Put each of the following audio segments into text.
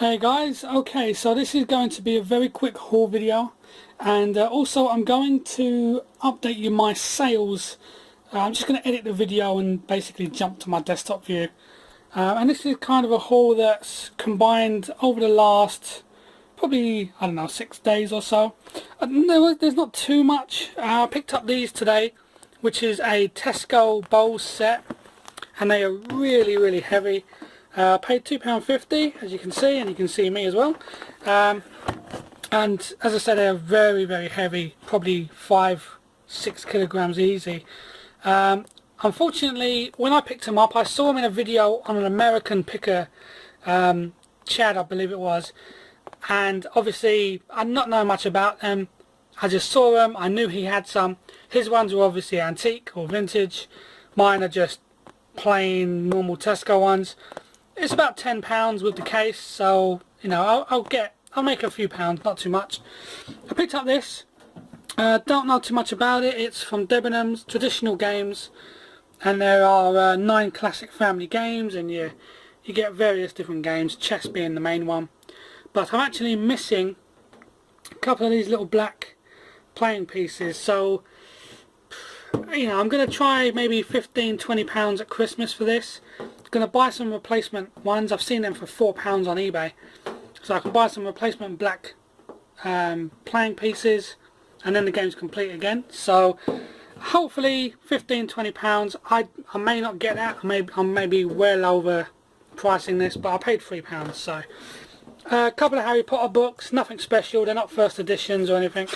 Hey guys, okay, so this is going to be a very quick haul video, and also I'm going to update you my sales. I'm just going to edit the video and basically jump to my desktop view, and this is kind of a haul that's combined over the last probably, I don't know, 6 days or so. There's not too much. I picked up these today, which is a Tesco bowls set, and they are really heavy. Paid £2.50, as you can see, and you can see me as well. And as I said, they are very heavy, probably 5-6 kilograms easy. Unfortunately, when I picked them up, I saw them in a video on an American picker, Chad, I believe it was. And obviously, I not know much about them. I just saw them. I knew he had some. His ones were obviously antique or vintage. Mine are just plain normal Tesco ones. It's about £10 with the case, so you know I'll make a few pounds, not too much. I picked up this. Don't know too much about it. It's from Debenhams Traditional Games, and there are 9 classic family games, and you get various different games, chess being the main one. But I'm actually missing a couple of these little black playing pieces, so you know I'm going to try maybe £15–20 at Christmas for this. Going to buy some replacement ones. I've seen them for £4 on eBay, so I can buy some replacement black playing pieces, and then the game's complete again. So hopefully £15–20. I may not get that. I may be well over pricing this, but I paid £3. So a couple of Harry Potter books, nothing special. They're not first editions or anything,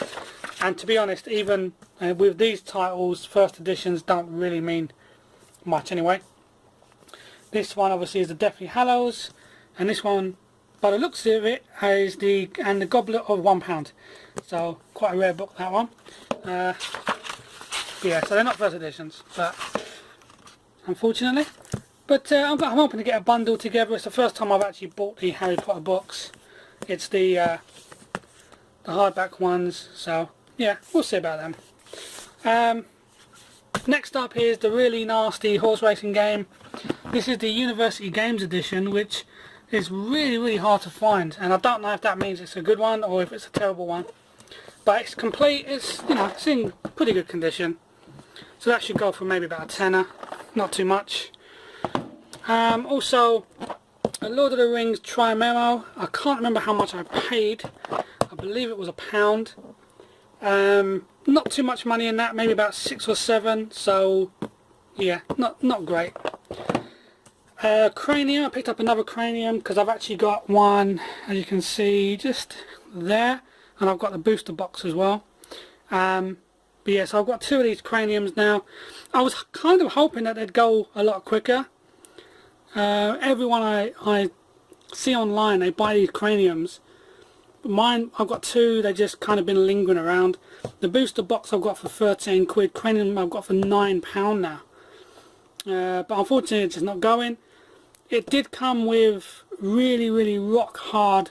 and to be honest, even with these titles, first editions don't really mean much anyway. This one obviously is the Deathly Hallows, and this one, by the looks of it, is the Goblet of £1. So quite a rare book, that one. Yeah, so they're not first editions, but unfortunately. But I'm hoping to get a bundle together. It's the first time I've actually bought the Harry Potter books. It's the hardback ones. So yeah, we'll see about them. Next up is the really nasty horse racing game. This is the University Games edition, which is really hard to find, and I don't know if that means it's a good one or if it's a terrible one. But it's complete. It's it's in pretty good condition, so that should go for maybe about a tenner, not too much. Also, a Lord of the Rings Tri-Memo. I can't remember how much I paid. I believe it was £1. Not too much money in that, maybe about 6 or 7. So yeah, not great. Cranium. I picked up another cranium because I've actually got one, as you can see, just there, and I've got the booster box as well. But yeah, so I've got 2 of these craniums now. I was kind of hoping that they'd go a lot quicker. Everyone I see online, they buy these craniums. But mine, I've got 2. They just kind of been lingering around. The booster box I've got for 13 quid. Cranium I've got for £9 now. But unfortunately, it's just not going. It did come with really rock hard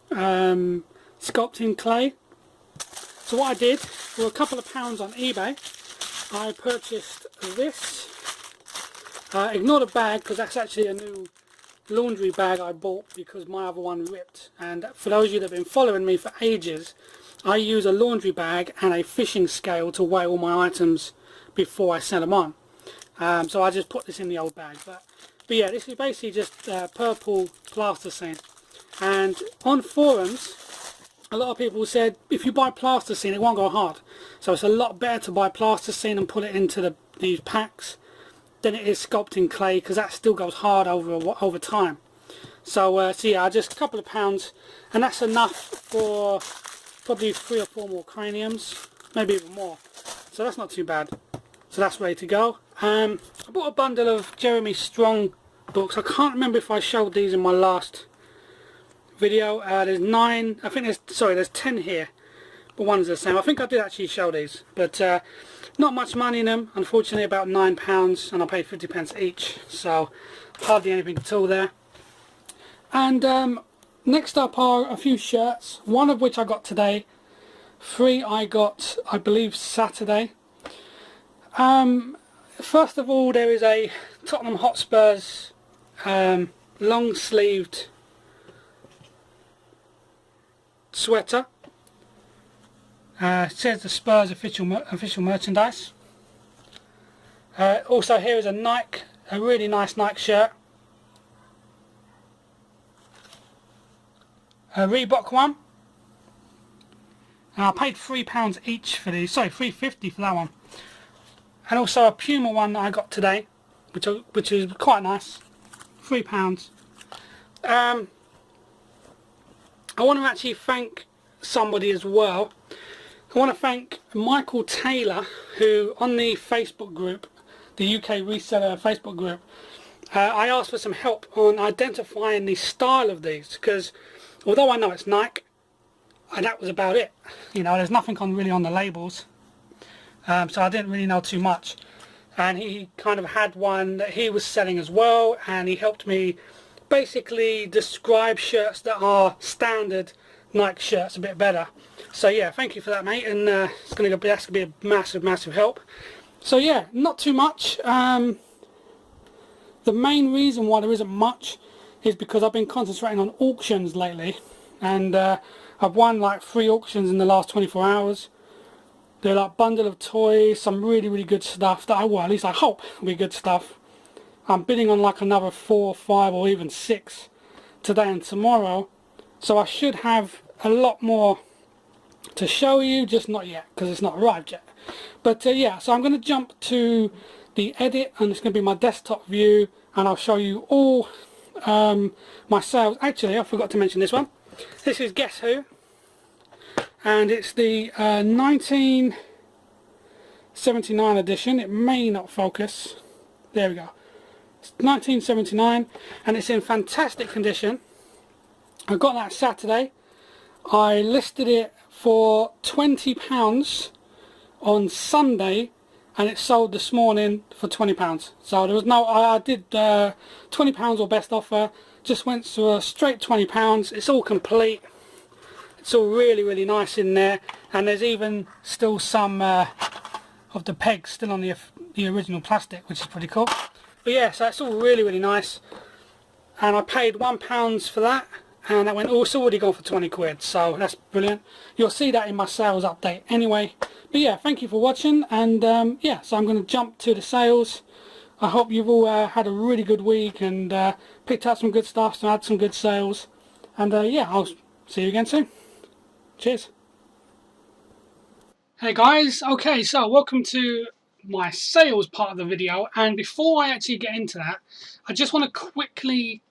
sculpting clay. So what I did, for a couple of pounds on eBay, I purchased this. Ignore the bag, because that's actually a new laundry bag I bought because my other one ripped. And for those of you that have been following me for ages, I use a laundry bag and a fishing scale to weigh all my items before I send them on. So I just put this in the old bag. But yeah, this is basically just purple plasticine. And on forums, a lot of people said if you buy plasticine, it won't go hard. So it's a lot better to buy plasticine and put it into these packs than it is sculpting clay, because that still goes hard over time. So yeah, just a couple of pounds, and that's enough for probably 3 or 4 more craniums, maybe even more. So that's not too bad. So that's ready to go. I bought a bundle of Jeremy Strong books. I can't remember if I showed these in my last video. There's 9, I think there's 10 here, but one's the same. I think I did actually show these, but not much money in them, unfortunately, about £9, and I paid 50p each, so hardly anything at all there. And next up are a few shirts, one of which I got today, 3 I got, I believe, Saturday. First of all, there is a Tottenham Hotspur's long-sleeved sweater. It says the Spurs official merchandise. Also here is a Nike, a really nice Nike shirt. A Reebok one. And I paid £3 each for these, sorry, £3.50 for that one. And also a Puma one that I got today, which is quite nice, £3. I want to actually thank somebody as well. I want to thank Michael Taylor, who on the Facebook group, the UK reseller Facebook group, I asked for some help on identifying the style of these, because although I know it's Nike, and that was about it. You know, there's nothing really on the labels, so I didn't really know too much. And he kind of had one that he was selling as well, and he helped me basically describe shirts that are standard Nike shirts a bit better. So yeah, thank you for that, mate, and that's gonna be a massive help. So yeah, not too much. The main reason why there isn't much is because I've been concentrating on auctions lately, and I've won like 3 auctions in the last 24 hours. They're like bundle of toys, some really good stuff that well, at least I hope will be good stuff. I'm bidding on like another 4, 5 or even 6 today and tomorrow, so I should have a lot more to show you, just not yet because it's not arrived yet. But yeah, so I'm going to jump to the edit, and it's going to be my desktop view, and I'll show you all my sales. Actually, I forgot to mention this one. This is Guess Who, and it's the 1979 edition. It may not focus. There we go. It's 1979, and it's in fantastic condition. I got that Saturday. I listed it for £20 on Sunday, and it sold this morning for £20. So there was no, I did £20 or best offer, just went to a straight £20. It's all complete. It's all really nice in there, and there's even still some of the pegs still on the original plastic, which is pretty cool. But yeah, so it's all really nice, and I paid £1 for that, and that went, oh, it's already gone for 20 quid, so that's brilliant. You'll see that in my sales update anyway. But yeah, thank you for watching, and yeah, so I'm going to jump to the sales. I hope you've all had a really good week and picked up some good stuff, so had some good sales, and yeah, I'll see you again soon. Cheers. Hey guys, okay, so welcome to my sales part of the video, and before I actually get into that, I just want to quickly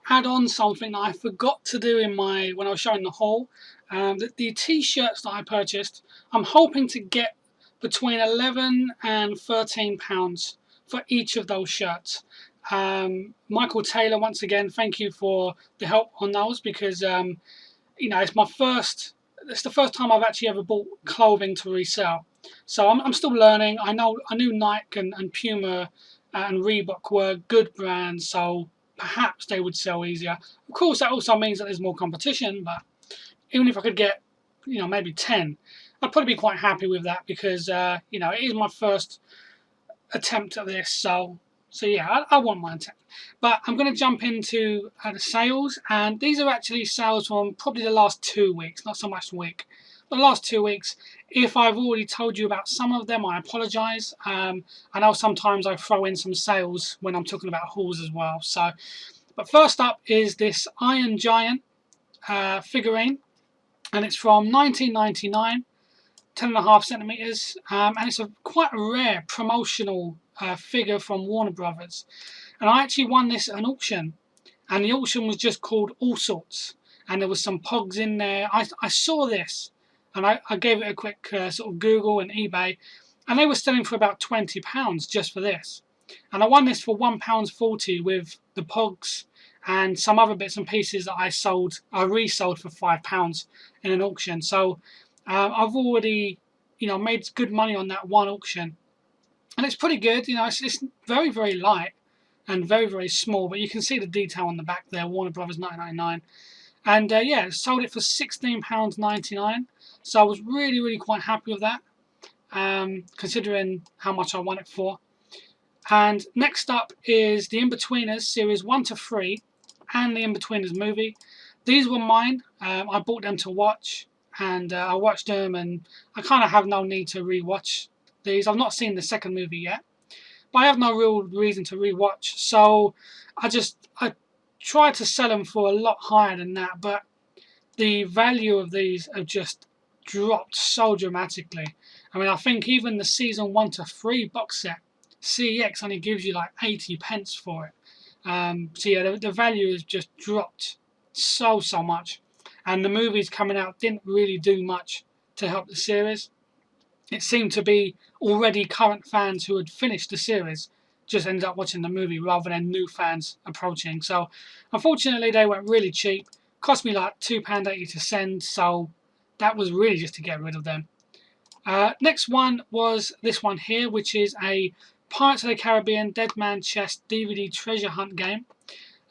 add on something that I forgot to do in when I was showing the haul. The t-shirts that I purchased, I'm hoping to get between £11 and £13 for each of those shirts. Michael Taylor, once again, thank you for the help on those, because you know, it's the first time I've actually ever bought clothing to resell. So I'm still learning. I knew Nike and Puma and Reebok were good brands, so perhaps they would sell easier. Of course, that also means that there's more competition, but even if I could get, you know, maybe 10, I'd probably be quite happy with that, because you know, it is my first attempt at this, so yeah, I want my attempt. But I'm going to jump into the sales, and these are actually sales from probably the last 2 weeks, not so much a week, but the last 2 weeks. If I've already told you about some of them, I apologise. I know sometimes I throw in some sales when I'm talking about hauls as well. So, but first up is this Iron Giant figurine, and it's from 1999, 10.5 centimeters, and it's quite a rare promotional figure from Warner Brothers. And I actually won this at an auction, and the auction was just called All Sorts, and there was some pogs in there. I saw this, and I gave it a quick sort of Google and eBay, and they were selling for about £20 just for this. And I won this for £1.40 with the pogs and some other bits and pieces that I resold for £5 in an auction. So I've already, you know, made good money on that one auction, and it's pretty good. You know, it's very light and very small, but you can see the detail on the back there, Warner Brothers 1999. And yeah, sold it for £16.99, so I was really quite happy with that, considering how much I won it for. And next up is the Inbetweeners series 1 to 3 and the Inbetweeners movie. These were mine. I bought them to watch, and I watched them, and I kind of have no need to rewatch these. I've not seen the second movie yet, but I have no real reason to rewatch. So I tried to sell them for a lot higher than that, but the value of these have just dropped so dramatically. I mean, I think even the season 1 to 3 box set, CEX only gives you like 80 pence for it. So yeah, the value has just dropped so much, and the movies coming out didn't really do much to help the series. It seemed to be already current fans who had finished the series just ended up watching the movie rather than new fans approaching. So unfortunately they went really cheap. Cost me like £2.80 to send, so that was really just to get rid of them. Next one was this one here, which is a Pirates of the Caribbean Dead Man Chest DVD treasure hunt game.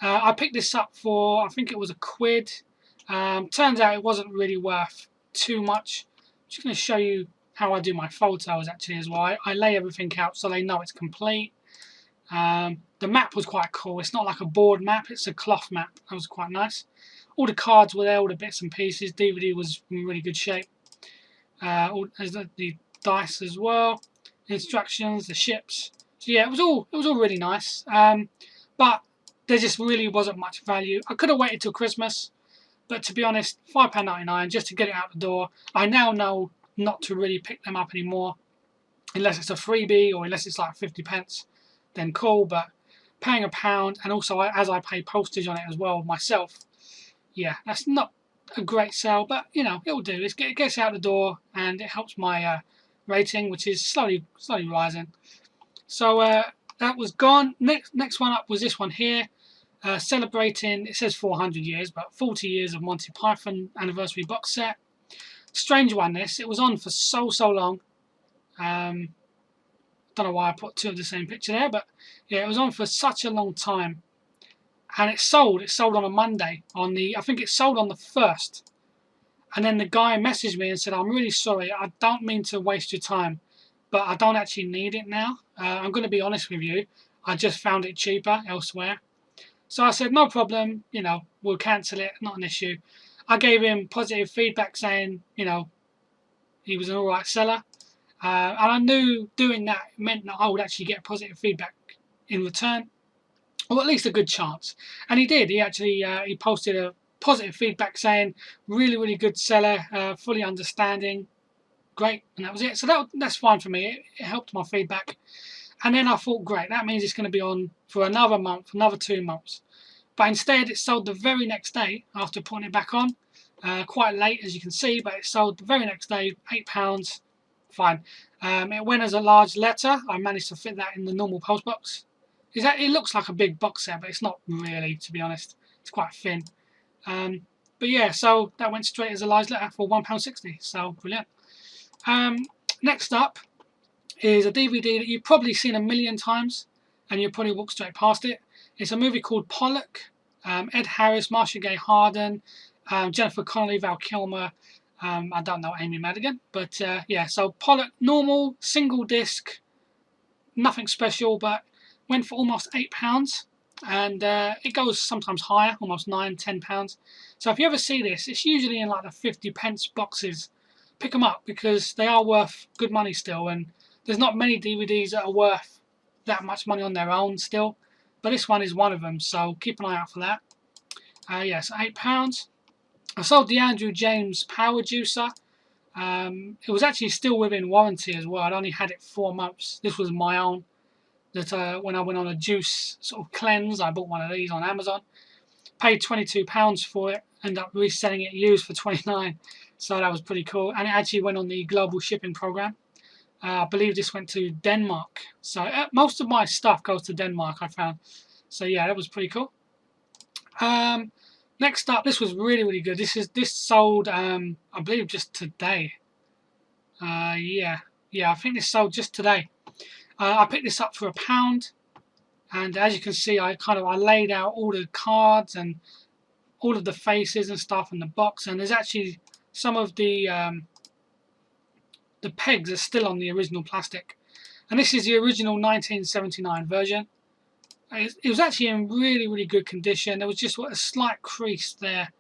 I picked this up for, I think it was £1. Turns out it wasn't really worth too much. I'm just going to show you how I do my photos actually as well. I lay everything out so they know it's complete. The map was quite cool. It's not like a board map, it's a cloth map. That was quite nice. All the cards were there, all the bits and pieces. DVD was in really good shape. The dice as well. Instructions, the ships. So yeah, it was all really nice. But there just really wasn't much value. I could have waited till Christmas, but to be honest, £5.99 just to get it out the door. I now know not to really pick them up anymore, unless it's a freebie or unless it's like 50 pence. Then cool, but paying £1, and also as I pay postage on it as well myself, yeah, that's not a great sale, but you know, it'll do. It gets out the door and it helps my rating, which is slowly rising. So that was gone. Next one up was this one here, celebrating, it says 400 years, but 40 years of Monty Python anniversary box set. Strange one this. It was on for so long. Don't know why I put two of the same picture there, but yeah, it was on for such a long time, and it sold on a Monday. I think it sold on the 1st, and then the guy messaged me and said, I'm really sorry, I don't mean to waste your time, but I don't actually need it now. I'm going to be honest with you, I just found it cheaper elsewhere. So I said, no problem, you know, we'll cancel it, not an issue. I gave him positive feedback saying, you know, he was an alright seller. And I knew doing that meant that I would actually get positive feedback in return, or at least a good chance. And he did. He actually he posted a positive feedback saying, really good seller, fully understanding, great, and that was it. So that's fine for me. It helped my feedback. And then I thought, great, that means it's going to be on for another month, another 2 months. But instead, it sold the very next day after putting it back on. Quite late, as you can see, but it sold the very next day, £8. Fine. It went as a large letter. I managed to fit that in the normal post box. It looks like a big box set, but it's not really, to be honest. It's quite thin. But yeah, so that went straight as a large letter for £1.60. So brilliant. Next up is a DVD that you've probably seen a million times, and you'll probably walk straight past it. It's a movie called Pollock. Ed Harris, Marcia Gay Harden, Jennifer Connelly, Val Kilmer. I don't know Amy Madigan, but yeah, so Pollock, normal, single disc, nothing special, but went for almost £8, and it goes sometimes higher, almost £9–10. So if you ever see this, it's usually in like the 50 pence boxes. Pick them up because they are worth good money still, and there's not many DVDs that are worth that much money on their own still, but this one is one of them, so keep an eye out for that. Yeah, so £8. I sold the Andrew James Power Juicer. It was actually still within warranty as well. I'd only had it 4 months. This was my own. That when I went on a juice sort of cleanse, I bought one of these on Amazon. Paid £22 for it. Ended up reselling it used for £29. So that was pretty cool. And it actually went on the global shipping program. I believe this went to Denmark. So most of my stuff goes to Denmark, I found. So yeah, that was pretty cool. Next up, this was really good. This sold, I believe, just today. Yeah, I think this sold just today. I picked this up for £1, and as you can see, I laid out all the cards and all of the faces and stuff in the box. And there's actually some of the pegs are still on the original plastic. And this is the original 1979 version. It was actually in really good condition. There was just a slight crease there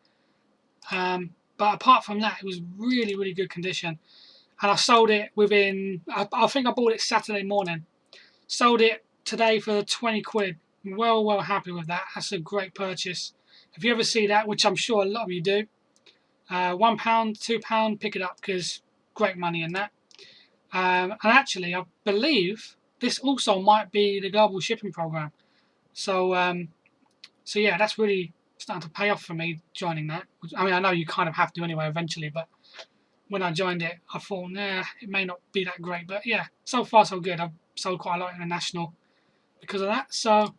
But apart from that, it was really, really good condition. And I sold it within, I think I bought it Saturday morning. Sold it today for 20 quid. Well happy with that. That's a great purchase. If you ever see that, which I'm sure a lot of you do, £1, £2, pick it up, because great money in that. And actually, I believe this also might be the global shipping program. So yeah, that's really starting to pay off for me joining that. I mean, I know you kind of have to anyway eventually, but when I joined it, I thought, nah, it may not be that great. But yeah, so far so good. I've sold quite a lot international because of that. So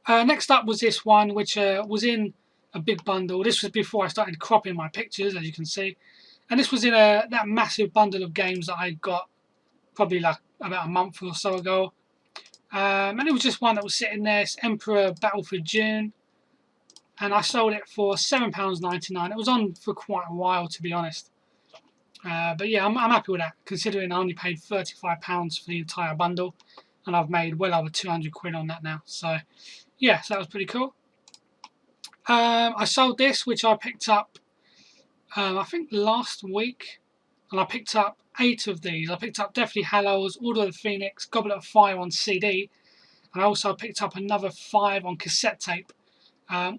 next up was this one, which was in a big bundle. This was before I started cropping my pictures, as you can see. And this was in that massive bundle of games that I got probably like about a month or so ago. And it was just one that was sitting there. It's Emperor Battle for June. And I sold it for £7.99. It was on for quite a while, to be honest. But yeah, I'm happy with that, considering I only paid £35 for the entire bundle, and I've made well over 200 quid on that now. So yeah, so that was pretty cool. I sold this, which I picked up, I think last week, and I picked up 8 of these. I picked up Deathly Hallows, Order of the Phoenix, Goblet of Fire on CD, and I also picked up another 5 on cassette tape,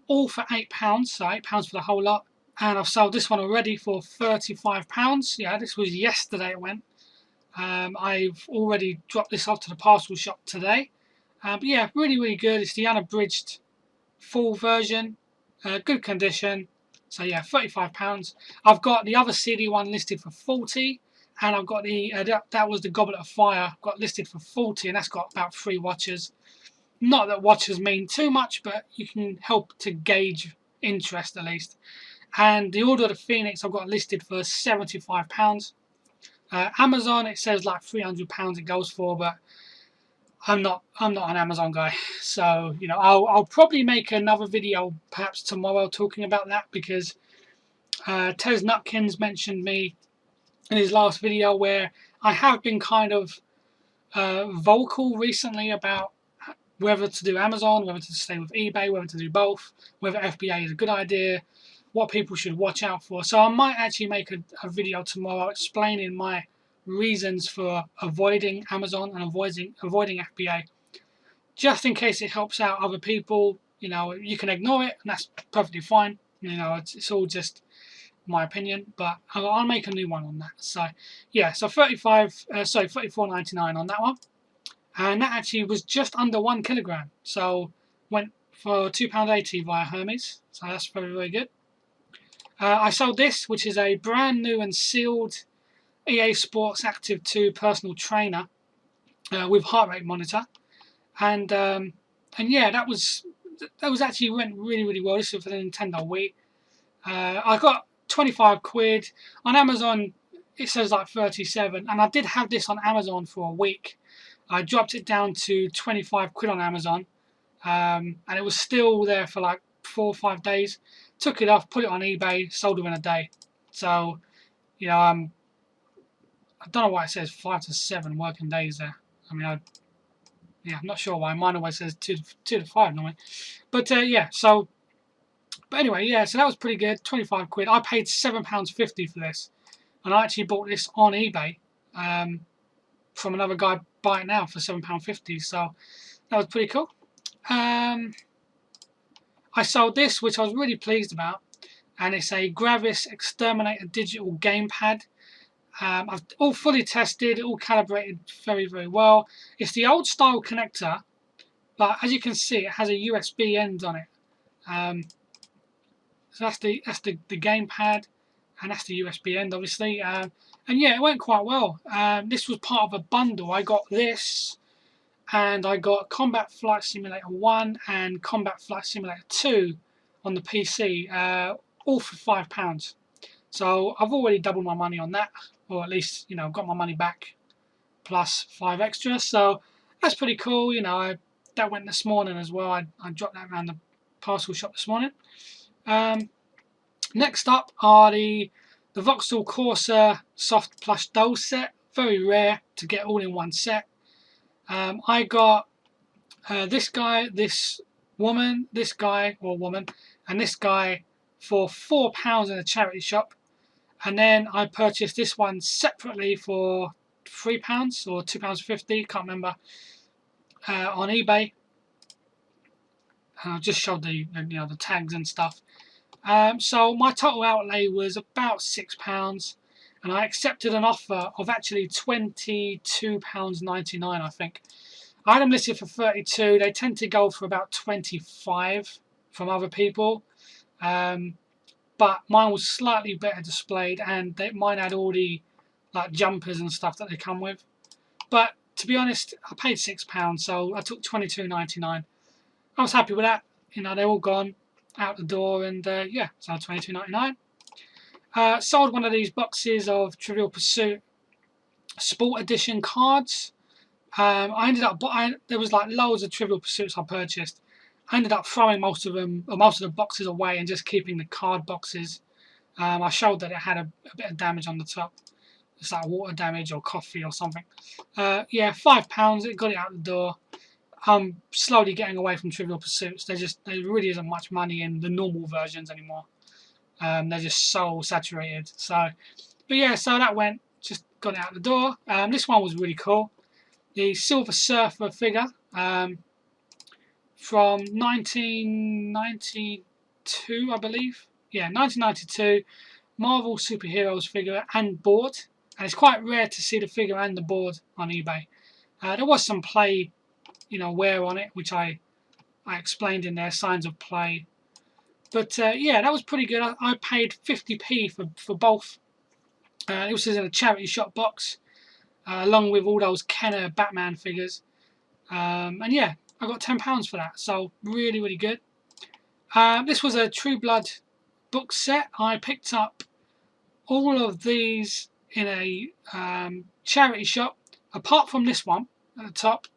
all for £8, so £8 for the whole lot. And I've sold this one already for £35. Yeah, this was yesterday it went. I've already dropped this off to the parcel shop today. But yeah, really good. It's the unabridged full version, good condition. So yeah, £35. I've got the other CD one listed for 40, and I've got the that was the Goblet of Fire, got listed for 40, and that's got about 3 watches. Not that watches mean too much, but you can help to gauge interest at least. And the Order of the Phoenix I've got listed for £75. Amazon, it says like £300 it goes for, but I'm not an Amazon guy, so you know I'll probably make another video perhaps tomorrow talking about that, because Tez Nutkins mentioned me in his last video, where I have been kind of vocal recently about whether to do Amazon, whether to stay with eBay, whether to do both, whether FBA is a good idea, what people should watch out for. So I might actually make a video tomorrow explaining my reasons for avoiding Amazon and avoiding FBA, just in case it helps out other people. You know, you can ignore it and that's perfectly fine. You know, it's all just my opinion, but I'll make a new one on that. So yeah, so £34.99 on that one, and that actually was just under 1 kilogram. So went for £2.80 via Hermes. So that's very good. I sold this, which is a brand new and sealed EA Sports Active 2 personal trainer with heart rate monitor, and yeah, that was actually went really well. This is for the Nintendo Wii. I got 25 quid on Amazon. It says like 37, and I did have this on Amazon for a week. I dropped it down to 25 quid on Amazon, and it was still there for like 4 or 5 days. Took it off, put it on eBay, sold it in a day. So, you know, I don't know why it says 5 to 7 working days there. I mean, yeah, I'm not sure why. Mine always says 2 to 5 normally. But yeah, so, but anyway, yeah, so that was pretty good. 25 quid. I paid £7.50 for this, and I actually bought this on eBay from another guy. Buy it now for £7.50. So that was pretty cool. I sold this, which I was really pleased about, and it's a Gravis Exterminate digital gamepad. I've all fully tested, all calibrated very well. It's the old style connector, but as you can see, it has a USB end on it. So that's the gamepad, and that's the USB end, obviously. And yeah, it went quite well. This was part of a bundle. I got this, and I got Combat Flight Simulator 1 and Combat Flight Simulator 2 on the PC, all for £5. So I've already doubled my money on that, or at least, you know, got my money back plus 5 extra. So that's pretty cool. You know, that went this morning as well. I dropped that around the parcel shop this morning. Next up are the Vauxhall Corsair soft plush doll set. Very rare to get all in one set. I got this guy, this woman, this guy or woman, and this guy for £4 in a charity shop, and then I purchased this one separately for £3 or £2.50, can't remember, on eBay. I just showed the the tags and stuff. So my total outlay was about £6, and I accepted an offer of actually £22.99, I think. I had them listed for 32. They tend to go for about 25 from other people, but mine was slightly better displayed, and mine had all the like jumpers and stuff that they come with. But to be honest, I paid £6, so I took £22.99. I was happy with that. They're all gone out the door, and yeah, so £22.99. Sold one of these boxes of Trivial Pursuit Sport Edition cards. I ended up there was like loads of Trivial Pursuits I purchased. I ended up throwing most of the boxes away and just keeping the card boxes. I showed that it had a bit of damage on the top. It's like water damage or coffee or something. Yeah, £5. It got it out the door. I'm slowly getting away from Trivial Pursuits. There really isn't much money in the normal versions anymore. They're just so saturated. So, but yeah, so that just got it out the door. This one was really cool. The Silver Surfer figure from 1992, I believe. Yeah, 1992. Marvel Superheroes figure and board. And it's quite rare to see the figure and the board on eBay. There was some play, wear on it, which I explained in there, signs of play. But yeah, that was pretty good. I paid 50p for both. It was in a charity shop box, along with all those Kenner Batman figures. And yeah, I got £10 for that. So really, really good. This was a True Blood book set. I picked up all of these in a charity shop, apart from this one at the top.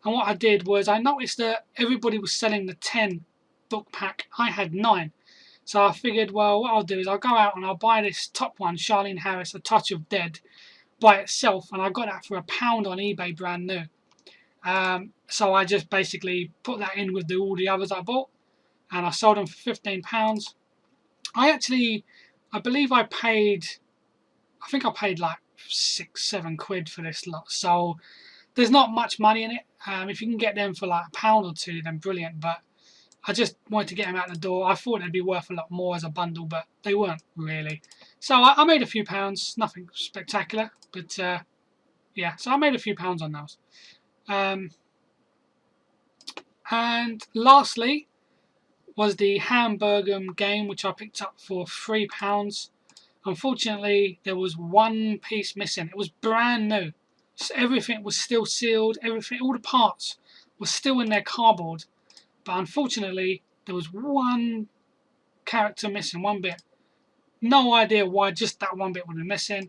And what I did was I noticed that everybody was selling the 10 book pack. I had 9. So I figured, well, what I'll do is I'll go out and I'll buy this top one, Charlene Harris, A Touch of Dead, by itself. And I got that for £1 on eBay, brand new. So I just basically put that in with all the others I bought. And I sold them for £15. I believe I think I paid like £6-7 quid for this lot. So there's not much money in it. If you can get them for like £1 or £2, then brilliant. But I just wanted to get them out the door. I thought they'd be worth a lot more as a bundle, but they weren't really. So I made a few pounds. Nothing spectacular, but yeah. So I made a few pounds on those. And lastly was the Hamburg game, which I picked up for £3. Unfortunately, there was one piece missing. It was brand new. So everything was still sealed. All the parts were still in their cardboard. But unfortunately, there was one character missing, one bit. No idea why just that one bit would be missing.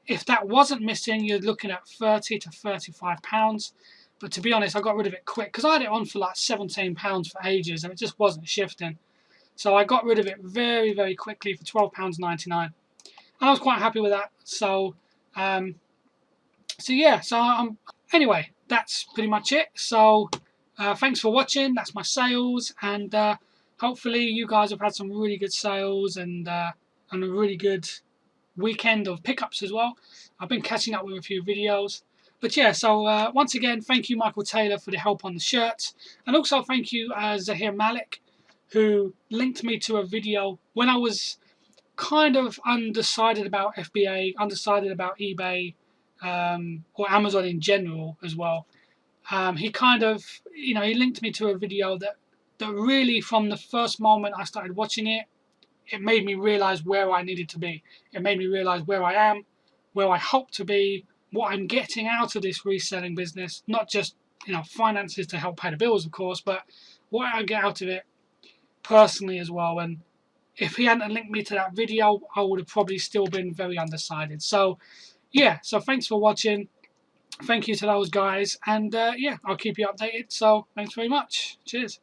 If that wasn't missing, you're looking at £30 to £35. But to be honest, I got rid of it quick because I had it on for like £17 for ages and it just wasn't shifting. So I got rid of it very, very quickly for £12.99. And I was quite happy with that. So, yeah. So anyway, that's pretty much it. So thanks for watching. That's my sales, and hopefully you guys have had some really good sales and a really good weekend of pickups as well. I've been catching up with a few videos. But yeah, so once again, thank you, Michael Taylor, for the help on the shirts. And also thank you, Zahir Malik, who linked me to a video when I was kind of undecided about FBA, undecided about eBay, or Amazon in general as well. He kind of, he linked me to a video that really, from the first moment I started watching it, it made me realize where I needed to be. It made me realize where I am, where I hope to be, what I'm getting out of this reselling business. Not just, finances to help pay the bills, of course, but what I get out of it personally as well. And if he hadn't linked me to that video, I would have probably still been very undecided. So, yeah, so thanks for watching. Thank you to those guys, and yeah, I'll keep you updated. So thanks very much. Cheers.